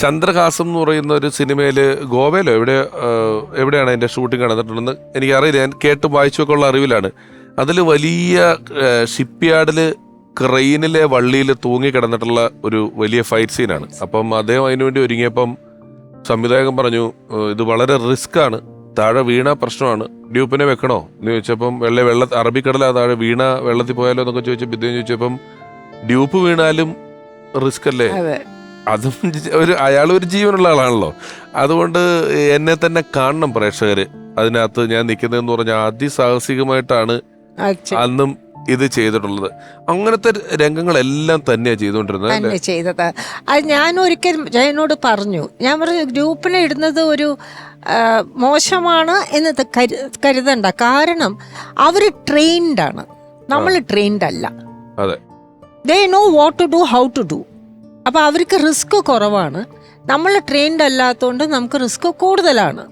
ചന്ദ്രഹാസം എന്ന് പറയുന്ന ഒരു സിനിമയിൽ ഗോവയിലോ എവിടെയാണ് അതിൻ്റെ ഷൂട്ടിംഗ് നടന്നിട്ടുണ്ടെന്ന് എനിക്കറിയില്ല. ഞാൻ കേട്ട് വായിച്ചൊക്കെ ഉള്ള അറിവിലാണ്. അതിൽ വലിയ ഷിപ്പ്യാർഡിൽ ക്രെയിനിലെ വള്ളിയിൽ തൂങ്ങിക്കിടന്നിട്ടുള്ള ഒരു വലിയ ഫൈറ്റ് സീനാണ്. അപ്പം അദ്ദേഹം അതിനുവേണ്ടി ഒരുങ്ങിയപ്പം സംവിധായകൻ പറഞ്ഞു, ഇത് വളരെ റിസ്ക് ആണ്, താഴെ വീണ പ്രശ്നമാണ്, ഡ്യൂപ്പിനെ വെക്കണോ എന്ന് ചോദിച്ചപ്പം അറബിക്കടലാ താഴെ വീണ വെള്ളത്തിൽ പോയാലോ എന്നൊക്കെ ചോദിച്ചപ്പോൾ ഇദ്ദേഹം ചോദിച്ചപ്പം ഡ്യൂപ്പ് വീണാലും റിസ്ക് അല്ലേ, അതും അയാൾ ഒരു ജീവനുള്ള ആളാണല്ലോ. അതുകൊണ്ട് എന്നെ തന്നെ കാണണം പ്രേക്ഷകര് അതിനകത്ത് ഞാൻ നിൽക്കുന്നതെന്ന് പറഞ്ഞാൽ അതിസാഹസികമായിട്ടാണ് അന്നും ഇത് ചെയ്തിട്ടുള്ളത്. അങ്ങനത്തെ രംഗങ്ങളെല്ലാം തന്നെയാണ് ചെയ്തുകൊണ്ടിരുന്നത്. അത് ഞാൻ ഒരിക്കൽ ജയനോട് പറഞ്ഞു, ഞാൻ പറഞ്ഞു ഗ്രൂപ്പിനെ ഇടുന്നത് ഒരു മോശമാണ് എന്ന് കരുതണ്ട. കാരണം അവർ ട്രെയിൻഡ് ആണ്, നമ്മൾ ട്രെയിൻഡ് അല്ല. They know what to do, how to do. അപ്പോൾ അവർക്ക് റിസ്ക് കുറവാണ്. നമ്മൾ ട്രെയിൻഡ് അല്ലാത്തതുകൊണ്ട് നമുക്ക് റിസ്ക് കൂടുതലാണ്.